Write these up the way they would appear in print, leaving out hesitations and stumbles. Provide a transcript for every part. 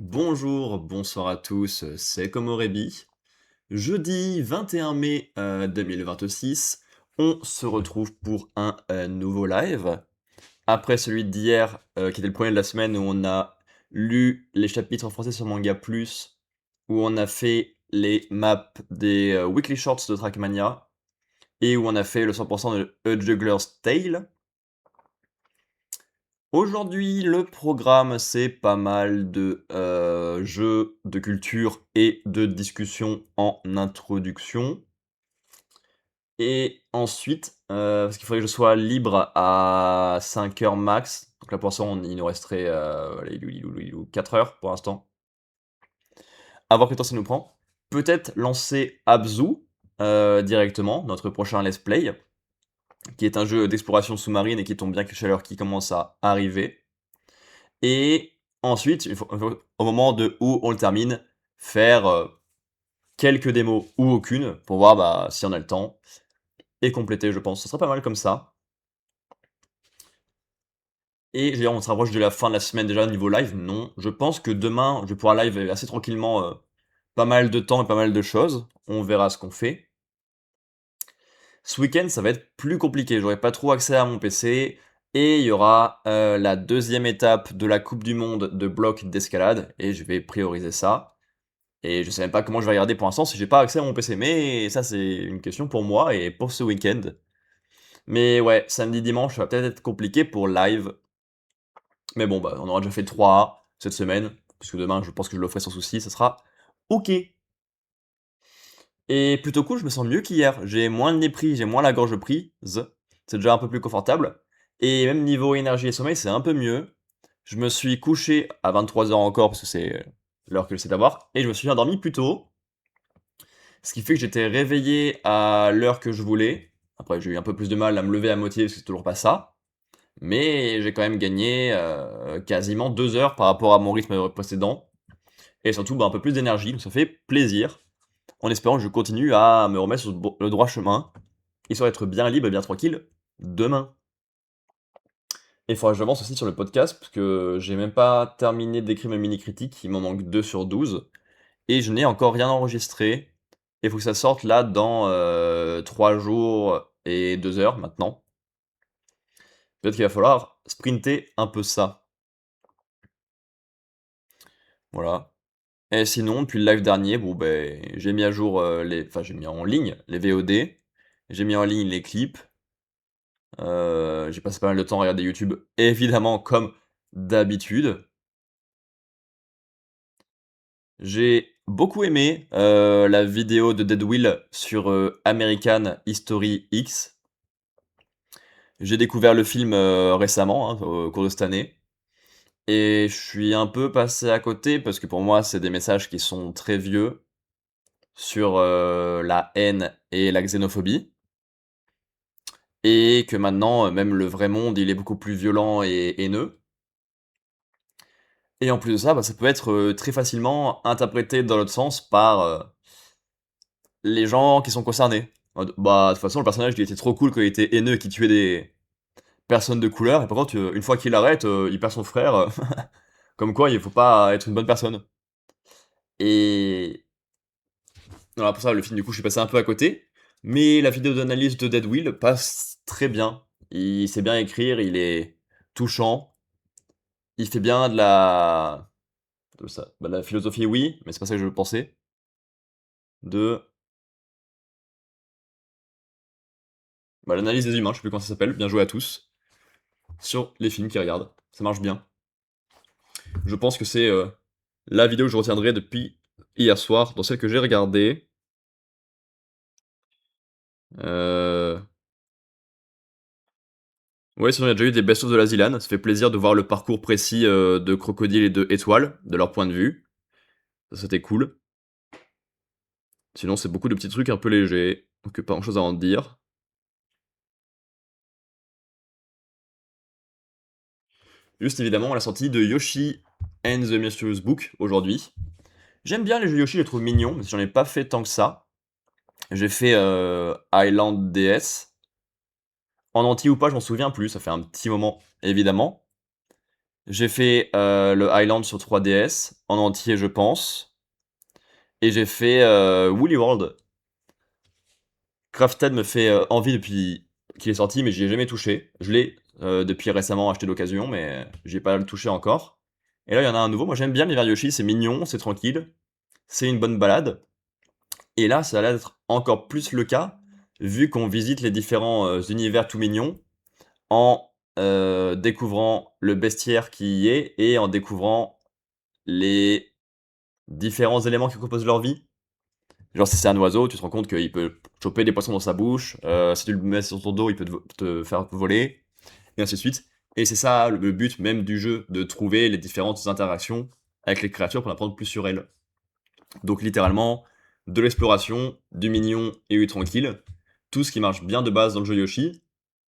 Bonjour, bonsoir à tous, c'est Komorebi. Jeudi 21 mai 2026, on se retrouve pour un nouveau live. Après celui d'hier, qui était le premier de la semaine où on a lu les chapitres en français sur Manga Plus, où on a fait les maps des Weekly Shorts de Trackmania, et où on a fait le 100% de A Juggler's Tale. Aujourd'hui, le programme, c'est pas mal de jeux de culture et de discussion en introduction. Et ensuite, parce qu'il faudrait que je sois libre à 5 heures max. Donc là, pour l'instant, il nous resterait 4 heures pour l'instant. À voir quel temps ça nous prend. Peut-être lancer Abzu directement, notre prochain let's play, qui est un jeu d'exploration sous-marine et qui tombe bien que chaleur qui commence à arriver. Et ensuite, au moment où on le termine, faire quelques démos ou aucune pour voir si on a le temps et compléter, je pense. Ce sera pas mal comme ça. Et je veux dire, on se rapproche de la fin de la semaine déjà niveau live. Non, je pense que demain, je pourrai live assez tranquillement pas mal de temps et pas mal de choses. On verra ce qu'on fait. Ce week-end, ça va être plus compliqué. J'aurai pas trop accès à mon PC. Et il y aura la deuxième étape de la Coupe du Monde de bloc d'escalade. Et je vais prioriser ça. Et je sais même pas comment je vais regarder pour l'instant si j'ai pas accès à mon PC. Mais ça, c'est une question pour moi et pour ce week-end. Mais ouais, samedi, dimanche, ça va peut-être être compliqué pour live. Mais bon, on aura déjà fait 3 cette semaine. Puisque demain, je pense que je le ferai sans souci. Ça sera ok. Et plutôt cool, je me sens mieux qu'hier. J'ai moins le nez pris, j'ai moins la gorge prise. C'est déjà un peu plus confortable. Et même niveau énergie et sommeil, c'est un peu mieux. Je me suis couché à 23 h encore, parce que c'est l'heure que j'essaie d'avoir. Et je me suis endormi plus tôt. Ce qui fait que j'étais réveillé à l'heure que je voulais. Après, j'ai eu un peu plus de mal à me lever à moitié parce que c'est toujours pas ça. Mais j'ai quand même gagné quasiment 2 heures par rapport à mon rythme précédent. Et surtout, un peu plus d'énergie, donc ça fait plaisir. En espérant que je continue à me remettre sur le droit chemin. Histoire d'être bien libre et bien tranquille demain. Et il faudra que j'avance aussi sur le podcast, parce que j'ai même pas terminé d'écrire mes mini-critiques, il m'en manque 2 sur 12. Et je n'ai encore rien enregistré. Il faut que ça sorte là dans 3 jours et 2 heures maintenant. Peut-être qu'il va falloir sprinter un peu ça. Voilà. Et sinon, depuis le live dernier, j'ai mis à jour enfin, j'ai mis en ligne les VOD, j'ai mis en ligne les clips, j'ai passé pas mal de temps à regarder YouTube, évidemment, comme d'habitude. J'ai beaucoup aimé la vidéo de Deadwill sur American History X. J'ai découvert le film récemment, hein, au cours de cette année. Et je suis un peu passé à côté parce que pour moi, c'est des messages qui sont très vieux sur la haine et la xénophobie. Et que maintenant, même le vrai monde, il est beaucoup plus violent et haineux. Et en plus de ça, ça peut être très facilement interprété dans l'autre sens par les gens qui sont concernés. De toute façon, le personnage, il était trop cool quand il était haineux et qu'il tuait des personnes de couleur. Et par contre, une fois qu'il arrête, il perd son frère. Comme quoi, il faut pas être une bonne personne. Et voilà, pour ça, le film, du coup, je suis passé un peu à côté. Mais la vidéo d'analyse de Deadwill passe très bien. Il sait bien écrire, il est touchant. Il fait bien de la philosophie, oui, mais c'est pas ça que je pensais. De l'analyse des humains, je sais plus comment ça s'appelle. Bien joué à tous. Sur les films qu'ils regardent. Ça marche bien. Je pense que c'est la vidéo que je retiendrai depuis hier soir, dans celle que j'ai regardée. Euh... Ouais, sinon il y a déjà eu des best-of de la Zilan. Ça fait plaisir de voir le parcours précis de Crocodile et de Étoile, de leur point de vue. Ça, c'était cool. Sinon, c'est beaucoup de petits trucs un peu légers, donc pas grand-chose à en dire. Juste évidemment, la sortie de Yoshi and the Mysterious Book aujourd'hui. J'aime bien les jeux Yoshi, je les trouve mignons, mais j'en ai pas fait tant que ça. J'ai fait Island DS. En entier ou pas, je m'en souviens plus, ça fait un petit moment, évidemment. J'ai fait le Island sur 3DS, en entier, je pense. Et j'ai fait Woolly World. Crafted me fait envie depuis qu'il est sorti, mais j'y ai jamais touché. Je l'ai depuis récemment acheté d'occasion, mais j'ai pas le touché encore. Et là, il y en a un nouveau. Moi, j'aime bien l'univers Yoshi, c'est mignon, c'est tranquille, c'est une bonne balade. Et là, ça a l'air d'être encore plus le cas, vu qu'on visite les différents univers tout mignons en découvrant le bestiaire qui y est et en découvrant les différents éléments qui composent leur vie. Genre, si c'est un oiseau, tu te rends compte qu'il peut choper des poissons dans sa bouche. Si tu le mets sur ton dos, il peut te faire voler, et ainsi de suite. Et c'est ça le but même du jeu, de trouver les différentes interactions avec les créatures pour en apprendre plus sur elles. Donc, littéralement, de l'exploration, du mignon et du tranquille. Tout ce qui marche bien de base dans le jeu Yoshi.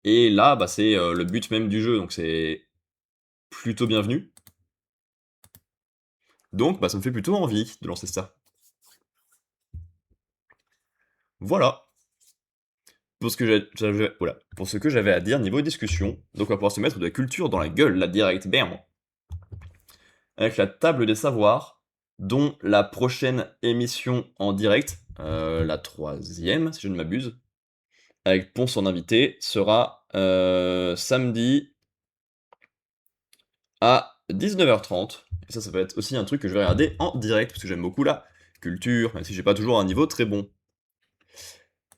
Et là, bah, c'est le but même du jeu, donc c'est plutôt bienvenu. Donc, bah, ça me fait plutôt envie de lancer ça. Voilà. Pour ce que pour ce que j'avais à dire niveau discussion. Donc on va pouvoir se mettre de la culture dans la gueule, là, direct, bam. Avec la table des savoirs, dont la prochaine émission en direct, la troisième, si je ne m'abuse, avec Ponce en invité, sera samedi à 19h30. Et ça va être aussi un truc que je vais regarder en direct, parce que j'aime beaucoup la culture, même si j'ai pas toujours un niveau très bon.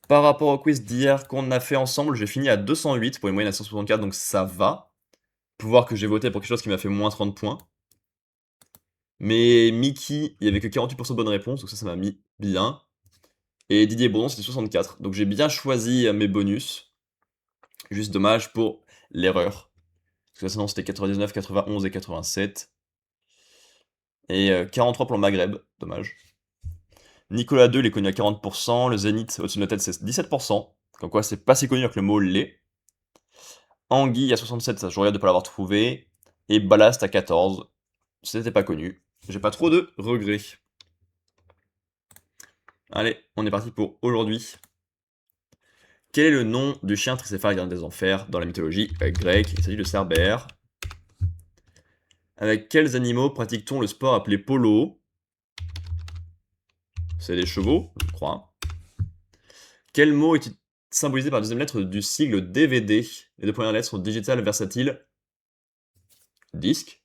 Par rapport au quiz d'hier qu'on a fait ensemble, j'ai fini à 208 pour une moyenne à 164, donc ça va. Pouvoir que j'ai voté pour quelque chose qui m'a fait moins 30 points. Mais Mickey, il y avait que 48% de bonnes réponses, donc ça m'a mis bien. Et Didier Bourdon, c'était 64. Donc j'ai bien choisi mes bonus. Juste dommage pour l'erreur. Parce que sinon c'était 99, 91 et 87. Et 43 pour le Maghreb, dommage. Nicolas 2, il est connu à 40%. Le Zénith, au-dessus de notre tête, c'est 17%. Comme quoi, c'est pas si connu que le mot l'est. Anguille à 67, ça je regrette de ne pas l'avoir trouvé. Et Ballast à 14. C'était pas connu. J'ai pas trop de regrets. Allez, on est parti pour aujourd'hui. Quel est le nom du chien tricéphale gardien des enfers dans la mythologie grecque? Il s'agit de Cerbère. Avec quels animaux pratique-t-on le sport appelé polo? C'est des chevaux, je crois. Quel mot est symbolisé par la deuxième lettre du sigle DVD? Les deux premières lettres sont digital, versatile, disque.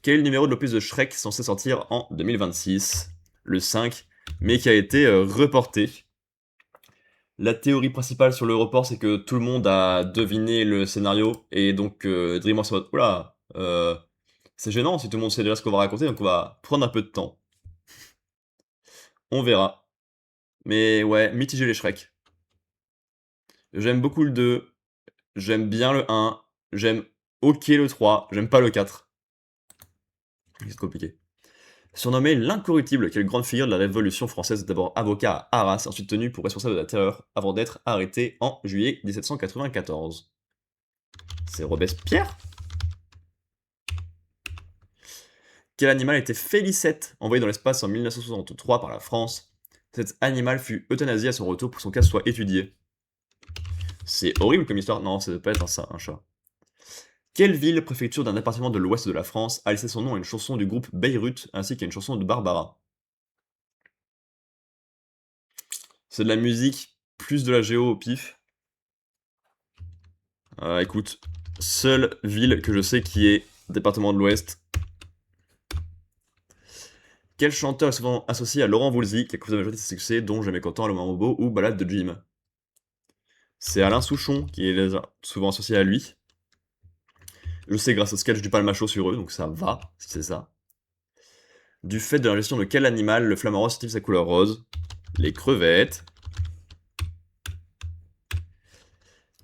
Quel est le numéro de l'opus de Shrek censé sortir en 2026? Le 5, mais qui a été reporté. La théorie principale sur le report, c'est que tout le monde a deviné le scénario, et donc DreamWorks en mode, oula, c'est gênant si tout le monde sait déjà ce qu'on va raconter, donc on va prendre un peu de temps. On verra. Mais ouais, mitigé les Shrek. J'aime beaucoup le 2, j'aime bien le 1, j'aime ok le 3, j'aime pas le 4. C'est compliqué. Surnommé l'incorruptible, quelle grande figure de la Révolution française, d'abord avocat à Arras, ensuite tenu pour responsable de la terreur, avant d'être arrêté en juillet 1794. C'est Robespierre? Quel animal était Félicette, envoyé dans l'espace en 1963 par la France? Cet animal fut euthanasié à son retour pour que son cas soit étudié. C'est horrible comme histoire. Non, ça doit pas être un chat. Quelle ville, préfecture d'un département de l'ouest de la France, a laissé son nom à une chanson du groupe Beyrouth ainsi qu'à une chanson de Barbara? C'est de la musique, plus de la géo au pif. Écoute, seule ville que je sais qui est département de l'ouest. Quel chanteur est souvent associé à Laurent Voulzy, qui a causé la majorité de ses succès, dont Jamais content, Le Moment Beau ou Balade de Jim? C'est Alain Souchon qui est souvent associé à lui. Je sais grâce au sketch du Palmacho sur eux, donc ça va, si c'est ça. Du fait de l'ingestion de quel animal le flamant rose sa couleur rose? Les crevettes.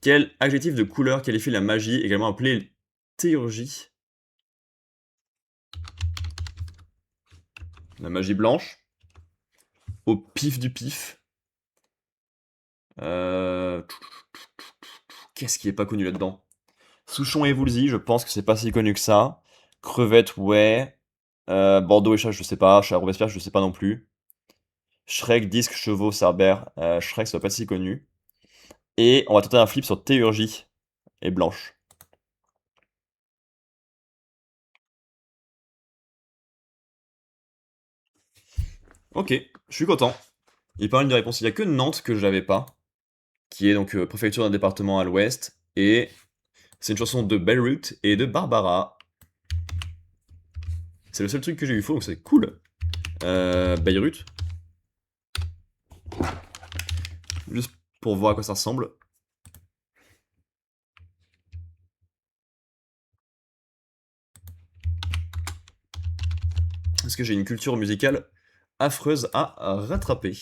Quel adjectif de couleur qualifie la magie, également appelée théurgie? La magie blanche. Au pif du pif. Qu'est-ce qui est pas connu là-dedans? Souchon et Woolsey, je pense que c'est pas si connu que ça. Crevette, ouais. Bordeaux et chat, je sais pas. Chat Robespierre, je sais pas non plus. Shrek, disque, chevaux, Cerbère. Shrek, ça doit pas être si connu. Et on va tenter un flip sur théurgie et blanche. Ok, je suis content. Il y a pas mal de réponses. Il y a que Nantes que j'avais pas, qui est donc préfecture d'un département à l'ouest, et c'est une chanson de Beyrouth et de Barbara. C'est le seul truc que j'ai eu faux, donc c'est cool. Beyrouth, juste pour voir à quoi ça ressemble. Parce que j'ai une culture musicale affreuse à rattraper.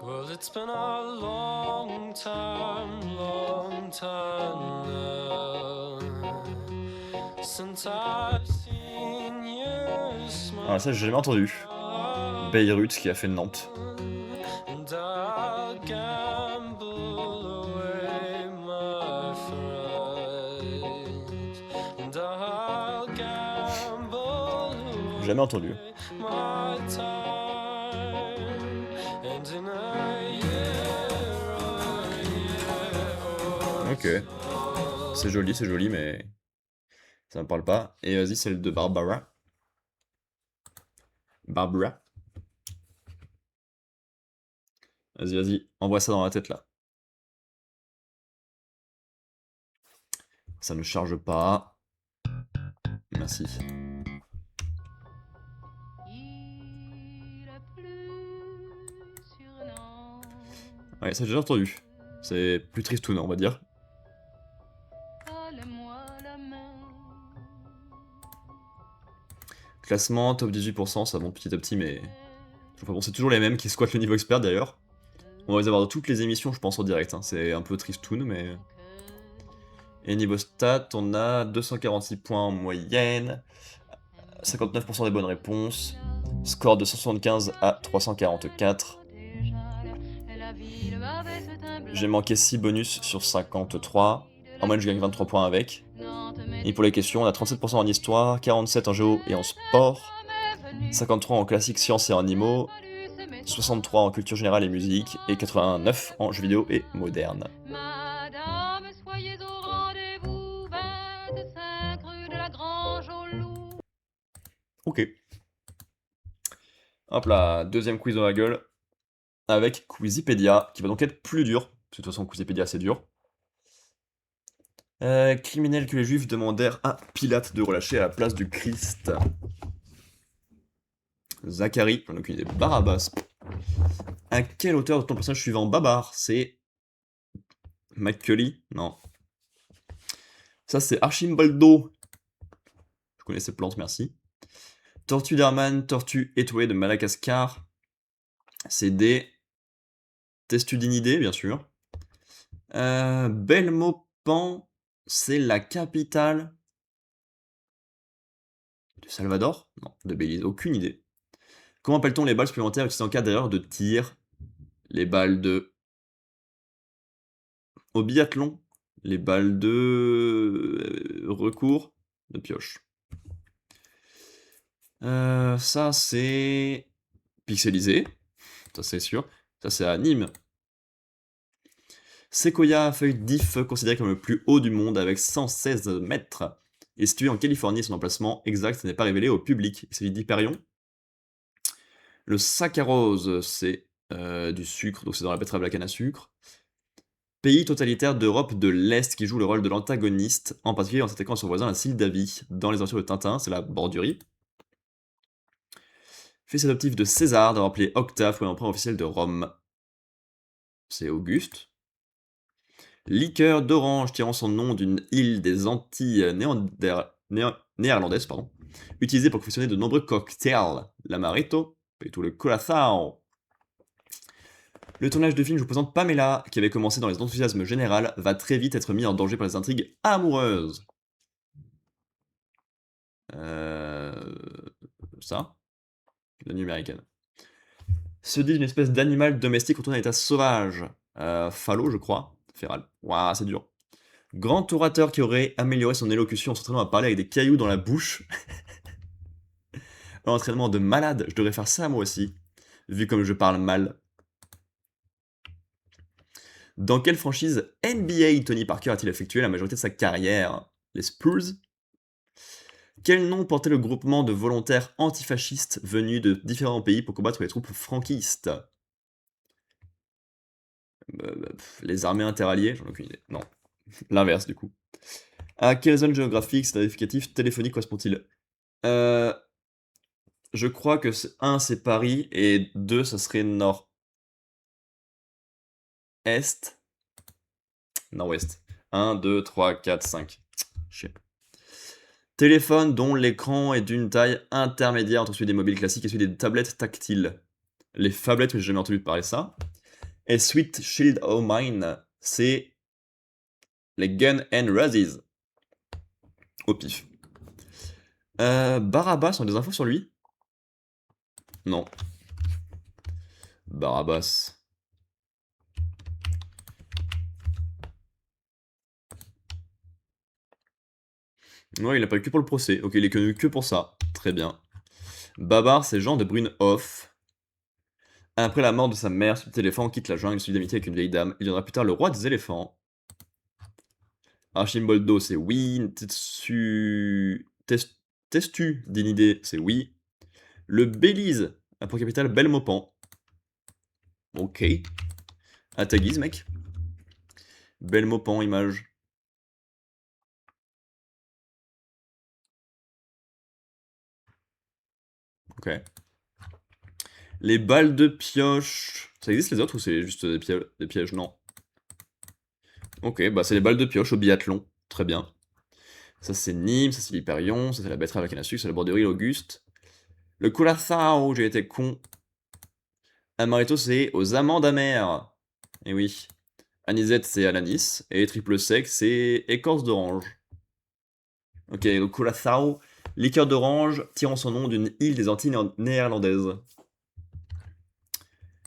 Well, it's been a long time now since I've seen you smile. Ah, ça, j'ai jamais entendu. Beyrouth qui a fait Nantes. And I'll gamble away my friends. And I'll gamble away Jamais entendu. my time. And in a year or Ok. C'est joli, mais ça me parle pas. Et vas-y, celle de Barbara. Barbara. Vas-y, envoie ça dans la tête là. Ça ne charge pas. Merci. Ouais, ça j'ai déjà entendu. C'est plus tristoun, on va dire. Classement, top 18%, ça monte petit à petit, mais... Enfin bon, c'est toujours les mêmes qui squattent le niveau expert d'ailleurs. On va les avoir dans toutes les émissions, je pense, en direct. Hein. C'est un peu tristoun, mais... Et niveau stats, on a 246 points en moyenne, 59% des bonnes réponses, score de 175 à 344. J'ai manqué 6 bonus sur 53. En moyenne, je gagne 23 points avec. Et pour les questions, on a 37% en histoire, 47 en géo et en sport, 53 en classique sciences et animaux, 63 en culture générale et musique, et 89 en jeux vidéo et moderne. Ok. Hop là, deuxième quiz dans la gueule, avec Quizipédia, qui va donc être plus dur, parce que de toute façon Quizipédia c'est dur. Criminel que les juifs demandèrent à Pilate de relâcher à la place du Christ. Zacharie, j'en ai aucune idée. Barabbas. À quel auteur de ton personnage suivant Babar? C'est... McCully? Non. Ça c'est Archimboldo. Je connais ces plantes, merci. Tortue d'Herman, tortue étoilée de Madagascar. C'est des... Testudinidés, bien sûr. Belmopan, c'est la capitale... de Salvador? Non, de Belize, aucune idée. Comment appelle-t-on les balles supplémentaires utilisées en cas d'erreur de tir? Les balles de... Au biathlon? Les balles de... recours? De pioche. Ça c'est... Pixelisé, ça c'est sûr. Ça c'est à Nîmes. Séquoia à feuilles d'if, considéré comme le plus haut du monde avec 116 mètres, est situé en Californie et son emplacement exact n'est pas révélé au public. Il s'agit d'Hyperion. Le saccharose, c'est du sucre, donc c'est dans la betterave à la canne à sucre. Pays totalitaire d'Europe de l'Est qui joue le rôle de l'antagoniste, en particulier en s'attaquant à son voisin la Sildavie. Dans les aventures de Tintin, c'est la Bordurie. Fils adoptif de César, d'avoir appelé Octave pour l'empereur officiel de Rome. C'est Auguste. Liqueur d'orange tirant son nom d'une île des Antilles néerlandaises, utilisée pour confectionner de nombreux cocktails. L'amaretto et tout le curaçao. Le tournage de film Je vous présente Pamela, qui avait commencé dans les enthousiasmes général, va très vite être mis en danger par les intrigues amoureuses. Ça, la nuit américaine. Se dit d'une espèce d'animal domestique retourné à l'état sauvage. Phallo, je crois. Féral. Waouh, c'est dur. Grand orateur qui aurait amélioré son élocution en s'entraînant à parler avec des cailloux dans la bouche. Entraînement de malade, je devrais faire ça moi aussi, vu comme je parle mal. Dans quelle franchise NBA Tony Parker a-t-il effectué la majorité de sa carrière? Les Spurs? Quel nom portait le groupement de volontaires antifascistes venus de différents pays pour combattre les troupes franquistes? Les armées interalliées? J'en ai aucune idée. Non, l'inverse du coup. À quelle zone géographique cet indicatif téléphonique correspond-il? Euh, je crois que 1 c'est Paris et 2 ça serait nord-est. Nord-ouest. 1, 2, 3, 4, 5. Chier. Téléphone dont l'écran est d'une taille intermédiaire entre celui des mobiles classiques et celui des tablettes tactiles. Les phablettes, mais j'ai jamais entendu parler de ça. Et Sweet Shield O' Mine, c'est les Gun and Roses. Au pif. Barabbas, on a des infos sur lui? Non. Barabbas. Ouais, il a pas eu que pour le procès. Ok, il est connu que pour ça. Très bien. Babar, c'est Jean de Brunehoff. Après la mort de sa mère, ce petit éléphant quitte la jungle, suivi d'amitié avec une vieille dame. Il deviendra plus tard le roi des éléphants. Archimboldo, c'est oui. Testu d'Inidé, c'est oui. Le Belize a pour capitale Belmopan. Ok. À ta guise, mec. Belmopan, image. Ok. Les balles de pioche. Ça existe les autres ou c'est juste des pièges? Non. Ok, bah c'est les balles de pioche au biathlon. Très bien. Ça c'est Nîmes, ça c'est l'Hyperion, ça c'est la betterave avec un sucre, c'est la borderie l'Auguste. Le Curaçao, j'ai été con. Amaretto c'est aux amandes amères. Et oui. Anisette c'est à l'anis. Et triple sec c'est écorce d'orange. Ok, donc Curaçao, liqueur d'orange tirant son nom d'une île des Antilles néerlandaises.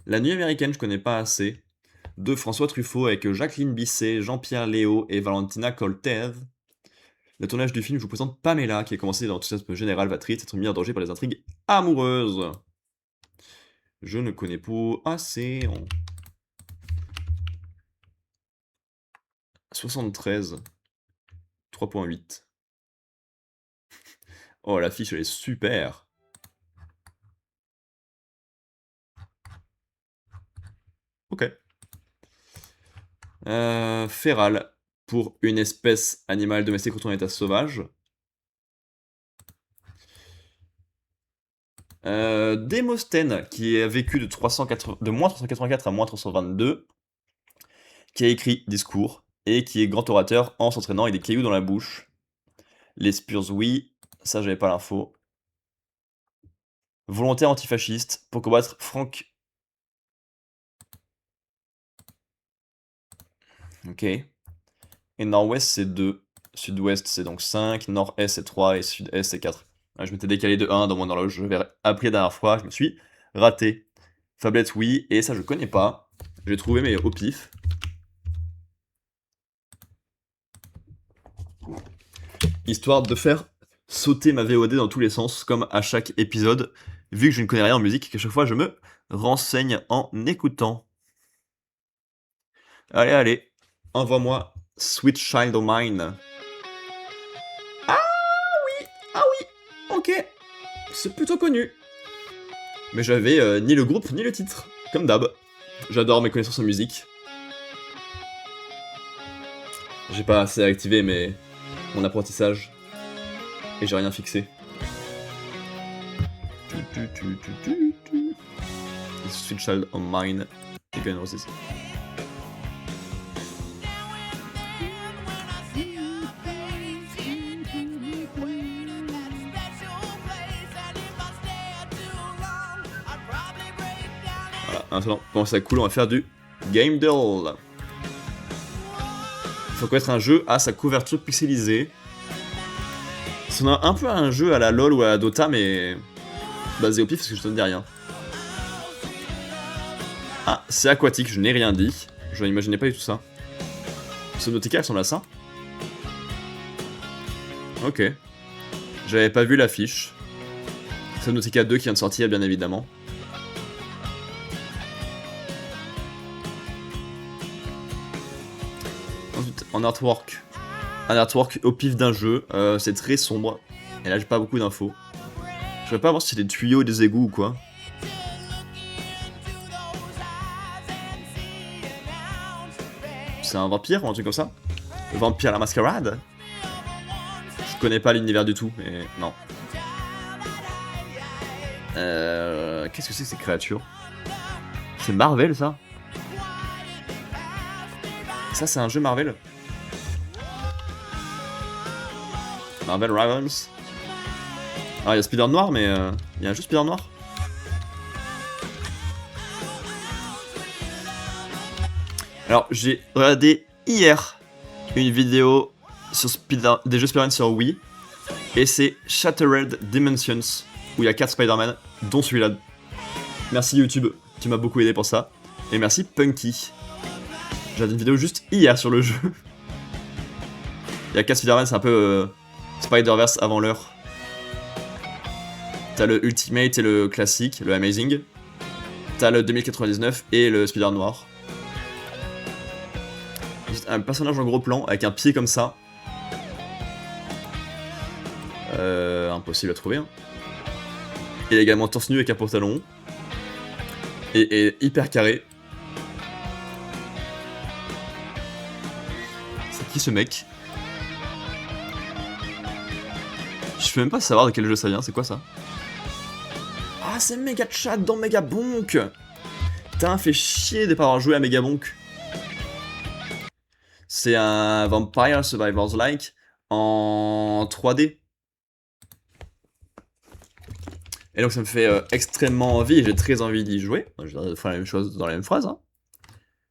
La nuit américaine, je connais pas assez. De François Truffaut avec Jacqueline Bisset, Jean-Pierre Léo et Valentina Coltez. Le tournage du film, je vous présente Pamela, qui a commencé dans l'enthousiasme général, va très vite être mis en danger par les intrigues amoureuses. Je ne connais pas assez. 73. 3.8. Oh, la fiche, elle est super. Ok. Féral. Pour une espèce animale domestique retournée en état sauvage. Démosthène, qui a vécu de moins 384 à moins 322, qui a écrit Discours, et qui est grand orateur en s'entraînant avec des cailloux dans la bouche. Les Spurs, oui, ça j'avais pas l'info. Volontaire antifasciste pour combattre Franck. Ok. Et nord-ouest c'est 2, sud-ouest c'est donc 5, nord-est c'est 3 et sud-est c'est 4. Je m'étais décalé de 1 dans mon horloge, je vais appris la dernière fois, je me suis raté. Fablette, oui, et ça je connais pas. J'ai trouvé mais au pif. Histoire de faire sauter ma VOD dans tous les sens, comme à chaque épisode, vu que je ne connais rien en musique, qu'à chaque fois je me renseigne en écoutant. Allez, allez, envoie-moi Sweet Child O' Mine. Ah oui, ok, c'est plutôt connu. Mais j'avais ni le groupe ni le titre, comme d'hab. J'adore mes connaissances en musique. J'ai pas assez activé mon apprentissage. Et j'ai rien fixé. Sweet Child O' Mine et Guns N' Roses. Voilà, maintenant, pendant que ça coule, on va faire du Game Doll. Faut connaître un jeu à sa couverture pixelisée. C'est un peu un jeu à la LoL ou à la Dota, mais basé au pif parce que je ne dis rien. Ah, c'est aquatique, je n'ai rien dit. Je n'imaginais pas du tout ça. Subnautica ressemble à ça. Ok. J'avais pas vu l'affiche. Subnautica 2 qui vient de sortir, bien évidemment. Ensuite, en artwork. Un artwork au pif d'un jeu. C'est très sombre. Et là, j'ai pas beaucoup d'infos. Je vais pas voir si c'est des tuyaux et des égouts ou quoi. C'est un vampire ou un truc comme ça? Le vampire la mascarade? Je connais pas l'univers du tout, mais non. Qu'est-ce que c'est que ces créatures? C'est Marvel, ça? Ça, c'est un jeu Marvel? Marvel Rivals? Ah, il y a Spider Noir, mais il y a un jeu Spider Noir? Alors, j'ai regardé hier une vidéo sur des jeux Spider-Man sur Wii, et c'est Shattered Dimensions, où il y a 4 Spider-Man, dont celui-là. Merci YouTube, tu m'as beaucoup aidé pour ça. Et merci Punky. J'ai regardé une vidéo juste hier sur le jeu. Il y a 4 Spider-Man, c'est un peu Spider-Verse avant l'heure. T'as le Ultimate et le classique, le Amazing. T'as le 2099 et le Spider Noir. Juste un personnage en gros plan avec un pied comme ça. Impossible à trouver. Hein. Il est également torse nu avec un pantalon. Et hyper carré. C'est qui ce mec? Je peux même pas savoir de quel jeu ça vient, c'est quoi ça? Ah, c'est Megachad dans Megabonk! Putain, fait chier de pas avoir joué à Megabonk. C'est un Vampire Survivors-like en 3D. Et donc ça me fait extrêmement envie, et j'ai très envie d'y jouer. Je vais faire la même chose dans la même phrase. Hein.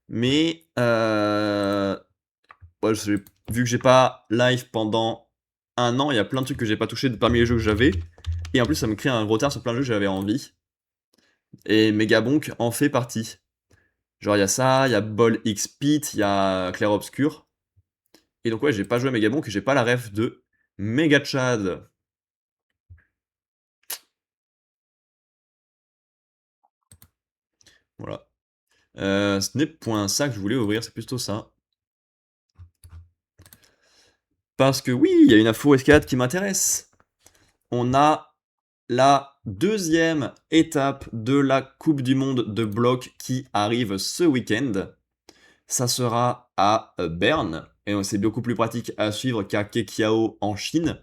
Mais, ouais, vu que j'ai pas live pendant un an, il y a plein de trucs que j'ai pas touché parmi les jeux que j'avais. Et en plus, ça me crée un retard sur plein de jeux que j'avais envie. Et Megabonk en fait partie. Genre, il y a ça, il y a Ball X Pit, il y a Clair Obscur. Et donc, ouais, j'ai pas joué à Megabonk et j'ai pas la ref de Megachad. Voilà. Ce n'est point ça que je voulais ouvrir, c'est plutôt ça. Parce que oui, il y a une info escalade qui m'intéresse. On a la deuxième étape de la Coupe du Monde de bloc qui arrive ce week-end. Ça sera à Berne, et c'est beaucoup plus pratique à suivre qu'à Kekiao en Chine,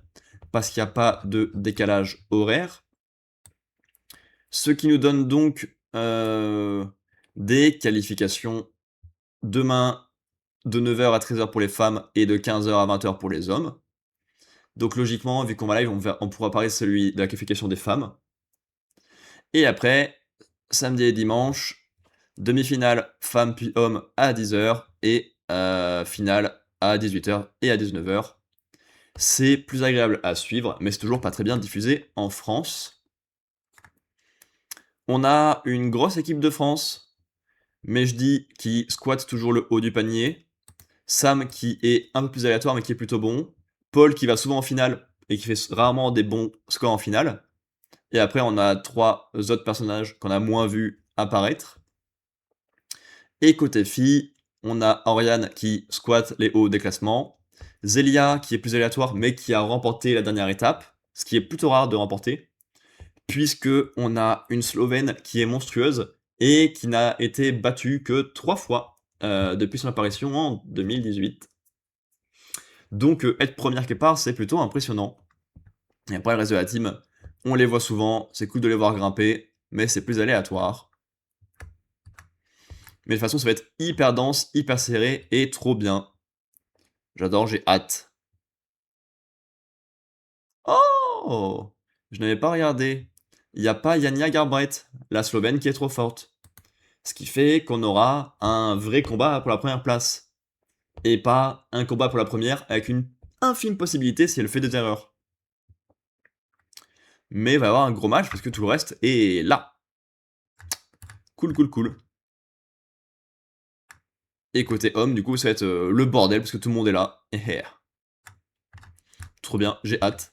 parce qu'il n'y a pas de décalage horaire. Ce qui nous donne donc des qualifications demain de 9h à 13h pour les femmes et de 15h à 20h pour les hommes. Donc logiquement, vu qu'on va live, on pourra parler de celui de la qualification des femmes. Et après, samedi et dimanche, demi-finale femmes puis hommes à 10h et finale à 18h et à 19h. C'est plus agréable à suivre, mais c'est toujours pas très bien diffusé en France. On a une grosse équipe de France, Mejdi qui squatte toujours le haut du panier, Sam qui est un peu plus aléatoire mais qui est plutôt bon, Paul qui va souvent en finale et qui fait rarement des bons scores en finale, et après on a 3 autres personnages qu'on a moins vus apparaître. Et côté filles, on a Oriane qui squatte les hauts des classements, Zelia qui est plus aléatoire mais qui a remporté la dernière étape, ce qui est plutôt rare de remporter, puisque on a une Slovène qui est monstrueuse et qui n'a été battue que 3 fois depuis son apparition en 2018. Donc être première quelque part, c'est plutôt impressionnant. Et après le reste de la team, on les voit souvent, c'est cool de les voir grimper, mais c'est plus aléatoire. Mais de toute façon, ça va être hyper dense, hyper serré et trop bien. J'adore, j'ai hâte. Oh! Je n'avais pas regardé. Il n'y a pas Yania Garbrett, la Slovène qui est trop forte. Ce qui fait qu'on aura un vrai combat pour la première place. Et pas un combat pour la première avec une infime possibilité si elle fait des erreurs. Mais il va y avoir un gros match parce que tout le reste est là. Cool, cool, cool. Et côté homme, du coup, ça va être le bordel parce que tout le monde est là. Trop bien, j'ai hâte.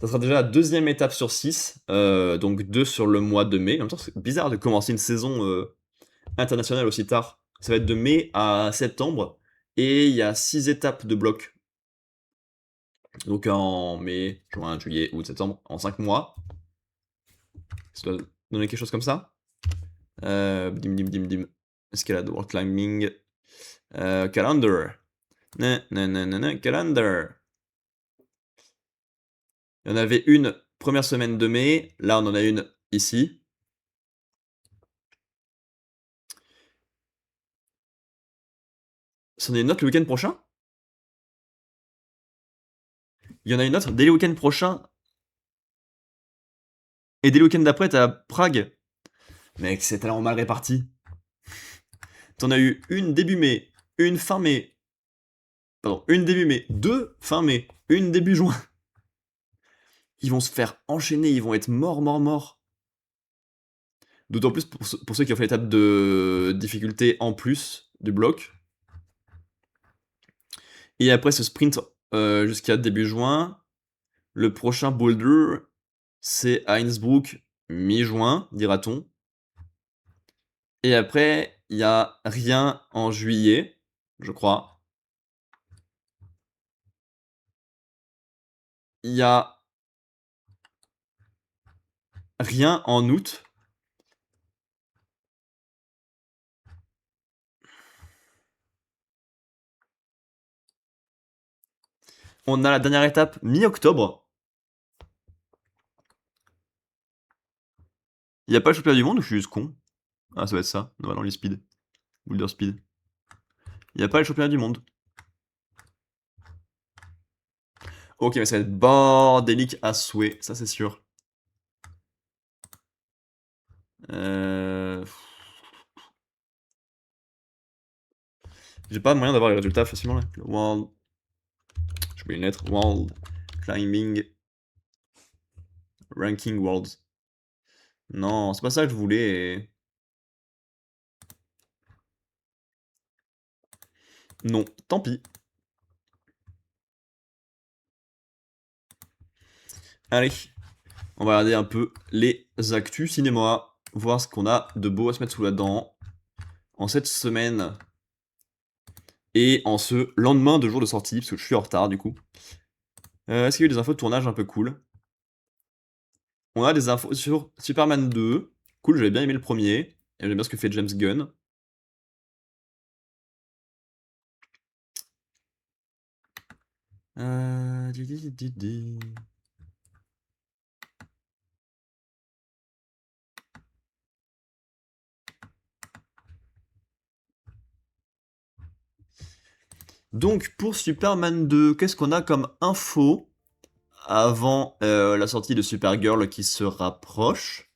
Ça Ça sera déjà la deuxième étape sur 6, donc 2 sur le mois de mai. En même temps, c'est bizarre de commencer une saison internationale aussi tard. Ça va être de mai à septembre, et il y a 6 étapes de bloc. Donc en mai, juin, juillet, août, septembre, en 5 mois. Ça doit donner quelque chose comme ça. Dim dim dim dim. Escalade, world climbing. Calendar. Calendar. Il y en avait une première semaine de mai. Là, on en a une ici. C'en est une autre le week-end prochain? Il y en a une autre dès le week-end prochain. Et dès le week-end d'après, t'as Prague. Mec, c'est tellement mal réparti. T'en as eu une début mai, une fin mai. Pardon, une début mai, deux fin mai, une début juin. Ils vont se faire enchaîner, ils vont être morts. D'autant plus pour ceux qui ont fait l'étape de difficulté en plus du bloc. Et après ce sprint jusqu'à début juin, le prochain boulder, c'est à Innsbruck mi-juin, dira-t-on. Et après, il n'y a rien en juillet, je crois. Il y a rien en août. On a la dernière étape mi-octobre. Il n'y a pas le championnat du monde ou je suis juste con? Ah, ça va être ça. Non, non, les speed. Boulder speed. Il n'y a pas le championnat du monde. Ok, mais ça va être bordélique à souhait, ça c'est sûr. J'ai pas moyen d'avoir les résultats facilement là. World. J'ai oublié une lettre. World Climbing Ranking Worlds. Non, c'est pas ça que je voulais. Non, tant pis. Allez, on va regarder un peu les actus cinéma. Voir ce qu'on a de beau à se mettre sous la dent en cette semaine. Et en ce lendemain de jour de sortie, parce que je suis en retard du coup. Est-ce qu'il y a eu des infos de tournage un peu cool? On a des infos sur Superman 2. Cool, j'avais bien aimé le premier. Et j'aime bien ce que fait James Gunn. Donc pour Superman 2, qu'est-ce qu'on a comme info avant la sortie de Supergirl qui se rapproche?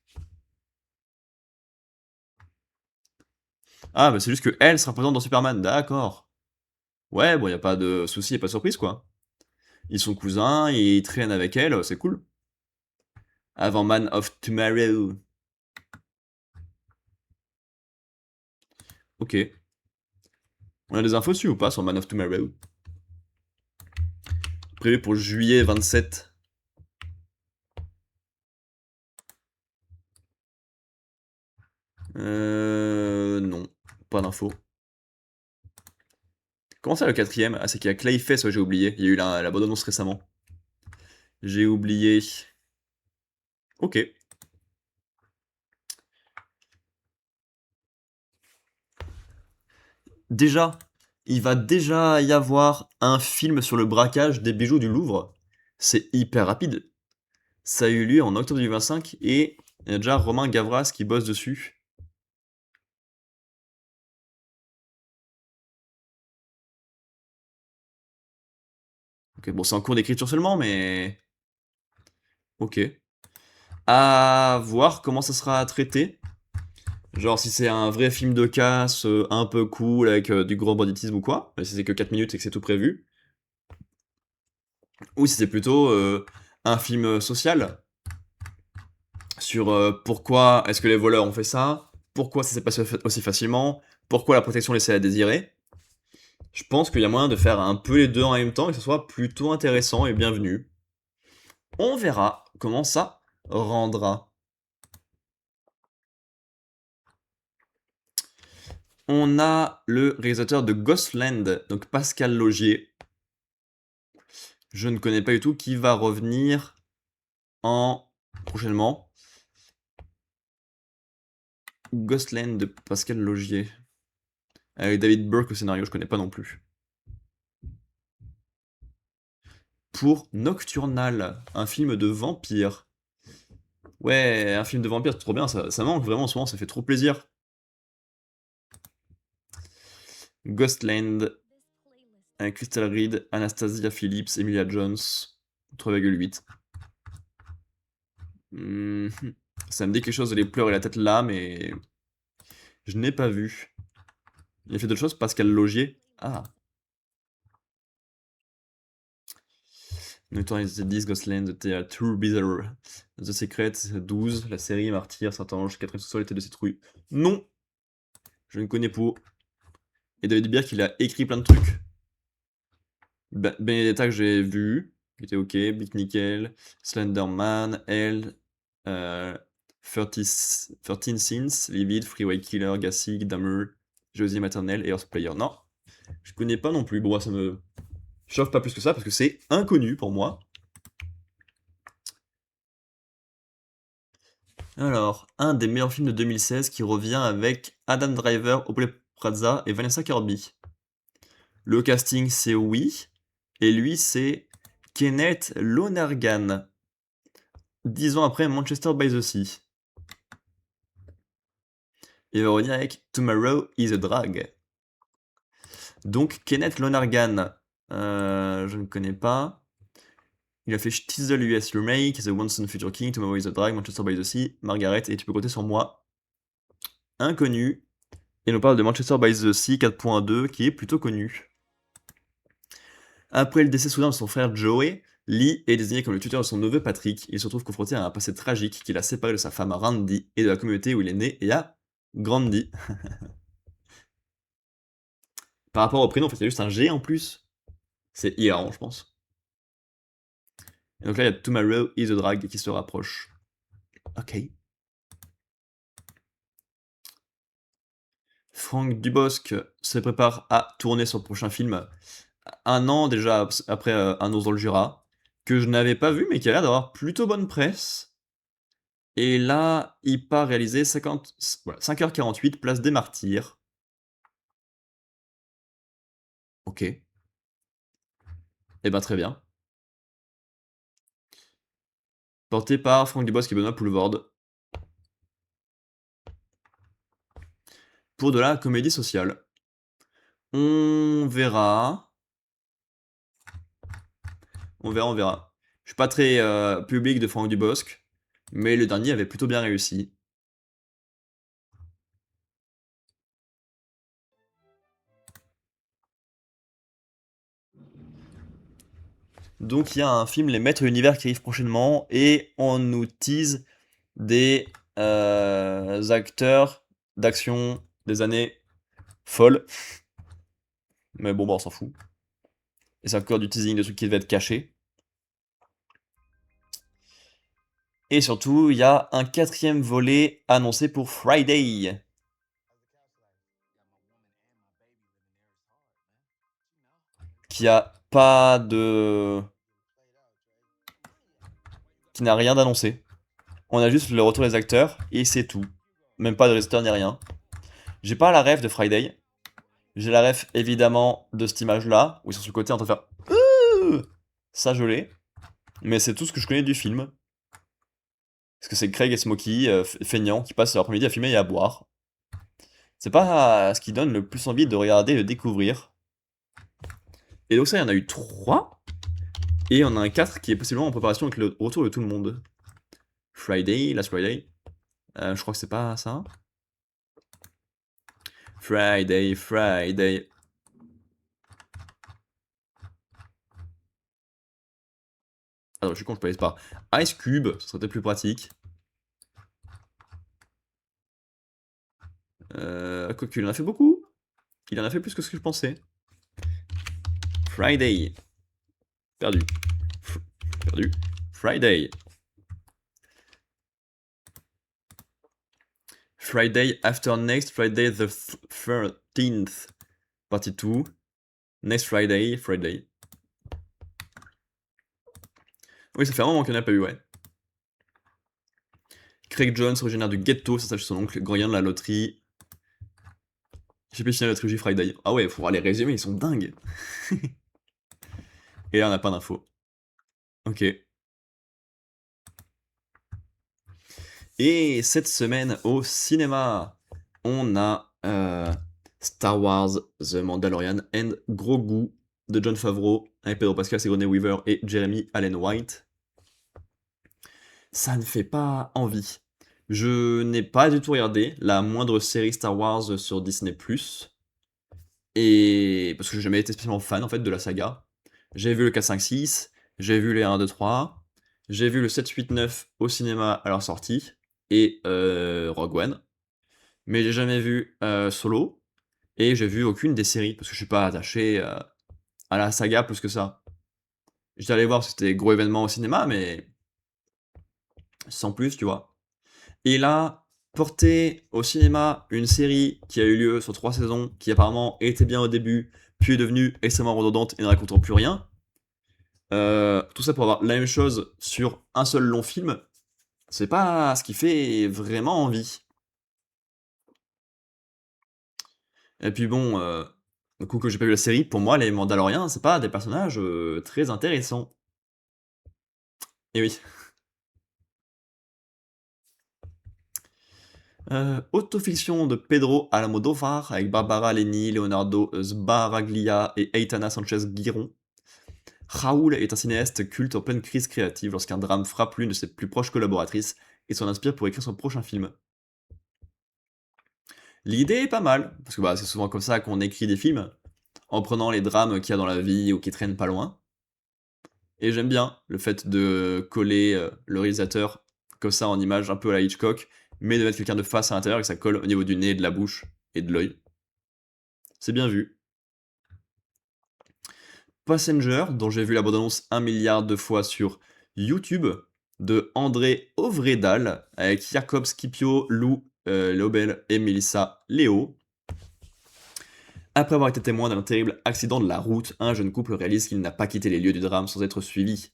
Ah, bah c'est juste que elle sera présente dans Superman, d'accord. Ouais, bon, y a pas de souci, y a pas de surprise quoi. Ils sont cousins, ils traînent avec elle, c'est cool. Avant Man of Tomorrow. Ok. On a des infos dessus ou pas sur Man of Tomorrow? Prévu pour juillet 27. Non, pas d'infos. Comment ça le quatrième? Ah, c'est qu'il y a Clayface, ouais, j'ai oublié. Il y a eu la bonne annonce récemment. J'ai oublié. Ok. Déjà, il va déjà y avoir un film sur le braquage des bijoux du Louvre. C'est hyper rapide. Ça a eu lieu en octobre 2025 et il y a déjà Romain Gavras qui bosse dessus. Ok, bon, c'est en cours d'écriture seulement, mais. Ok. À voir comment ça sera traité. Genre, si c'est un vrai film de casse, un peu cool, avec du gros banditisme ou quoi, mais si c'est que 4 minutes et que c'est tout prévu. Ou si c'est plutôt un film social, sur pourquoi est-ce que les voleurs ont fait ça, pourquoi ça s'est passé aussi facilement, pourquoi la protection laissait à désirer. Je pense qu'il y a moyen de faire un peu les deux en même temps et que ce soit plutôt intéressant et bienvenu. On verra comment ça rendra. On a le réalisateur de Ghostland, donc Pascal Laugier. Je ne connais pas du tout, qui va revenir prochainement. Ghostland de Pascal Laugier. Avec David Burke au scénario, je connais pas non plus. Pour Nocturnal, un film de vampire. Ouais, un film de vampire, c'est trop bien, ça manque vraiment en ce moment, ça fait trop plaisir. Ghostland, avec Crystal Reed, Anastasia Phillips, Emilia Jones, 3,8. Ça me dit quelque chose de les pleurs et la tête là, mais je n'ai pas vu. Il a fait d'autres choses, Pascal Laugier. Ah. Notorious 10, Ghostland, The True Bizarre, The Secret, 12, la série Martyr, Saint-Ange, 4 sous-sol, était de citrouille. Non. Je ne connais pas. Et David Birk, il a écrit plein de trucs. Benedetta que j'ai vu, qui était ok, Big Nickel, Slenderman, Elle, 13 Sins, Livid, Freeway Killer, Gassig, Dahmer, Josie Maternelle et Earthplayer. Non, je connais pas non plus. Bon, ça me chauffe pas plus que ça parce que c'est inconnu pour moi. Alors, un des meilleurs films de 2016 qui revient avec Adam Driver, Aubrey Plaza et Vanessa Kirby. Le casting, c'est oui. Et lui, c'est Kenneth Lonergan. 10 ans après Manchester by the Sea. Il va revenir avec Tomorrow is a Drag. Donc, Kenneth Lonergan, je ne connais pas. Il a fait Stiesel US Remake, The Once and Future King, Tomorrow is a Drag, Manchester by the Sea, Margaret, et tu peux compter sur moi. Inconnu. Et on parle de Manchester by the Sea 4.2, qui est plutôt connu. Après le décès soudain de son frère Joey, Lee est désigné comme le tuteur de son neveu Patrick. Il se retrouve confronté à un passé tragique qui l'a séparé de sa femme Randy et de la communauté où il est né et a grandi. Par rapport au prénom, en fait, il y a juste un G en plus. C'est hilarant, je pense. Et donc là, il y a Tomorrow is a Drag qui se rapproche. Ok. Franck Dubosc se prépare à tourner son prochain film. Un an déjà après Un ours dans le Jura, que je n'avais pas vu, mais qui a l'air d'avoir plutôt bonne presse. Et là, il part réaliser 5h48, place des Martyrs. Ok. Eh ben très bien. Porté par Franck Dubosc et Benoît Poulvorde. Pour de la comédie sociale. On verra. On verra. Je suis pas très public de Franck Dubosc, mais le dernier avait plutôt bien réussi. Donc il y a un film Les Maîtres de l'Univers qui arrive prochainement, et on nous tease des acteurs d'action des années folles. Mais bon, bah on s'en fout. Et c'est encore du teasing de trucs qui devaient être cachés. Et surtout, il y a un 4e volet annoncé pour Friday. Qui a pas de... Qui n'a rien d'annoncé. On a juste le retour des acteurs, et c'est tout. Même pas de réalisateur ni rien. J'ai pas la ref de Friday. J'ai la ref évidemment de cette image-là, où ils sont sur le côté en train de faire... Ça je l'ai. Mais c'est tout ce que je connais du film. Parce que c'est Craig et Smokey, feignants, qui passent l'après-midi à filmer et à boire. C'est pas ce qui donne le plus envie de regarder et de découvrir. Et donc ça, il y en a eu 3. Et on a un 4 qui est possiblement en préparation avec le retour de tout le monde. Friday, Last Friday. Je crois que c'est pas ça. Friday. Alors, je suis con, je peux aller par Ice Cube, ce serait peut-être plus pratique. Quoique, il en a fait beaucoup. Il en a fait plus que ce que je pensais. Friday. Perdu. Friday. Friday after next, Friday the 13th. Partie 2. Next Friday, Friday. Oui, ça fait un moment qu'il n'y en a pas eu, ouais. Craig Jones, originaire du ghetto, ça s'appelle son oncle, gagnant de la loterie. J'ai pu signer la trilogie Friday. Ah ouais, faut voir les résumés, ils sont dingues. Et là, on n'a pas d'infos. Ok. Et cette semaine au cinéma, on a Star Wars The Mandalorian and Grogu de Jon Favreau avec Pedro Pascal, Sigourney Weaver et Jeremy Allen White. Ça ne fait pas envie. Je n'ai pas du tout regardé la moindre série Star Wars sur Disney+. Et parce que j'ai jamais été spécialement fan en fait de la saga. J'ai vu le 4, 5, 6, j'ai vu les 1, 2, 3, j'ai vu le 7, 8, 9 au cinéma à leur sortie, et Rogue One. Mais j'ai jamais vu Solo, et j'ai vu aucune des séries, parce que je suis pas attaché à la saga plus que ça. J'étais allé voir parce que c'était gros événement au cinéma, mais sans plus, tu vois. Et là, porter au cinéma une série qui a eu lieu sur 3 saisons, qui apparemment était bien au début, puis est devenue extrêmement redondante et ne racontant plus rien, tout ça pour avoir la même chose sur un seul long film, c'est pas ce qui fait vraiment envie. Et puis bon, du coup que j'ai pas vu la série, pour moi les Mandaloriens, c'est pas des personnages très intéressants. Et oui. Autofiction de Pedro Almodóvar avec Barbara Leni, Leonardo Sbaraglia et Aitana Sanchez Giron. Raoul est un cinéaste culte en pleine crise créative lorsqu'un drame frappe l'une de ses plus proches collaboratrices et s'en inspire pour écrire son prochain film. L'idée est pas mal, parce que bah, c'est souvent comme ça qu'on écrit des films, en prenant les drames qu'il y a dans la vie ou qui traînent pas loin. Et j'aime bien le fait de coller le réalisateur comme ça en image un peu à la Hitchcock, mais de mettre quelqu'un de face à l'intérieur et que ça colle au niveau du nez, de la bouche et de l'œil. C'est bien vu. Passenger, dont j'ai vu la bande-annonce 1 milliard de fois sur YouTube, de André Ovredal, avec Jacob Scipio, Lou Lobel et Melissa Léo. Après avoir été témoin d'un terrible accident de la route, un jeune couple réalise qu'il n'a pas quitté les lieux du drame sans être suivi.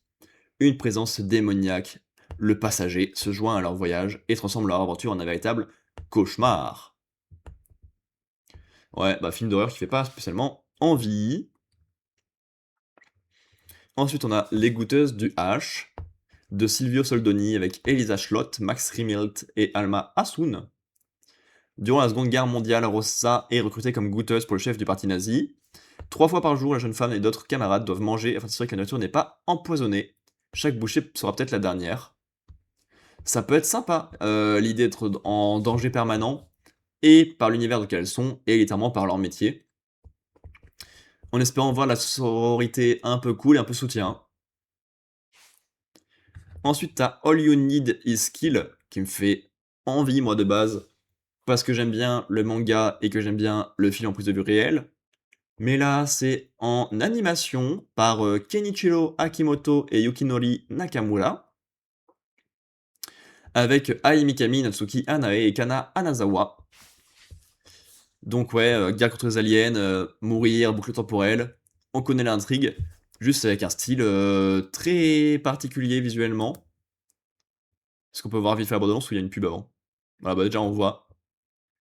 Une présence démoniaque, le passager, se joint à leur voyage et transforme leur aventure en un véritable cauchemar. Ouais, bah film d'horreur qui fait pas spécialement envie. Ensuite, on a Les Goûteuses du H, de Silvio Soldoni avec Elisa Schlott, Max Riemelt et Alma Assoun. Durant la Seconde Guerre mondiale, Rossa est recrutée comme goûteuse pour le chef du parti nazi. 3 fois par jour, la jeune femme et d'autres camarades doivent manger afin de s'assurer que la nourriture n'est pas empoisonnée. Chaque bouchée sera peut-être la dernière. Ça peut être sympa, l'idée d'être en danger permanent, et par l'univers duquel elles sont, et littéralement par leur métier. En espérant voir la sororité un peu cool et un peu soutien. Ensuite, t'as All You Need Is Kill, qui me fait envie, moi, de base, parce que j'aime bien le manga et que j'aime bien le film en prise de vue réelle. Mais là, c'est en animation par Kenichiro Akimoto et Yukinori Nakamura, avec Ai Mikami, Natsuki Hanae et Kana Hanazawa. Donc ouais, guerre contre les aliens, mourir, boucle temporelle, on connaît l'intrigue, juste avec un style très particulier visuellement. Est-ce qu'on peut voir vite fait la bande-annonce où il y a une pub avant? Voilà, bah déjà on voit,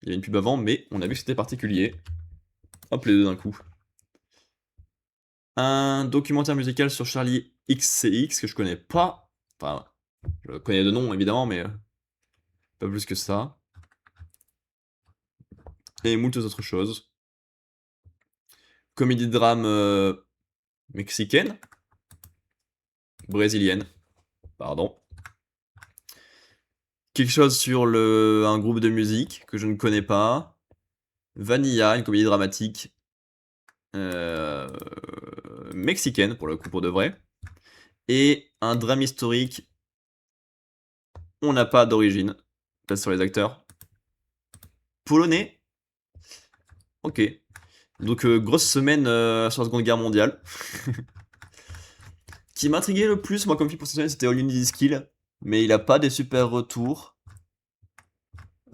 il y a une pub avant, mais on a vu que c'était particulier. Hop, les deux d'un coup. Un documentaire musical sur Charlie XCX que je connais pas. Enfin, je connais de nom évidemment, mais pas plus que ça. Et moult autres choses. Comédie de drame mexicaine. Brésilienne. Pardon. Quelque chose sur un groupe de musique que je ne connais pas. Vanilla, une comédie dramatique mexicaine, pour le coup, pour de vrai. Et un drame historique. On n'a pas d'origine. Peut-être sur les acteurs. Polonais. Ok. Donc, grosse semaine sur la Seconde Guerre mondiale. qui m'intriguait le plus, moi, comme fille pour cette semaine, c'était All You Need Is Skill. Mais il a pas des super retours.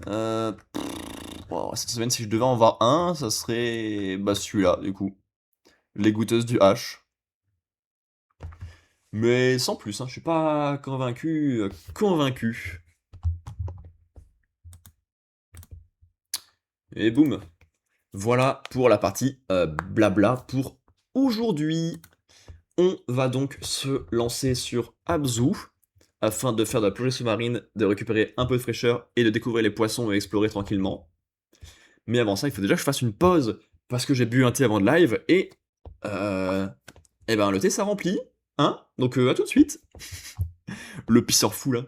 Wow, cette semaine, si je devais en voir un, ça serait bah, celui-là, du coup. Les goûteuses du H. Mais sans plus, hein, je suis pas convaincu. Et boum. Voilà pour la partie blabla pour aujourd'hui. On va donc se lancer sur Abzu afin de faire de la plongée sous-marine, de récupérer un peu de fraîcheur et de découvrir les poissons et explorer tranquillement. Mais avant ça, il faut déjà que je fasse une pause parce que j'ai bu un thé avant de live et eh ben le thé ça remplit, hein. Donc à tout de suite. Le pisseur fou là.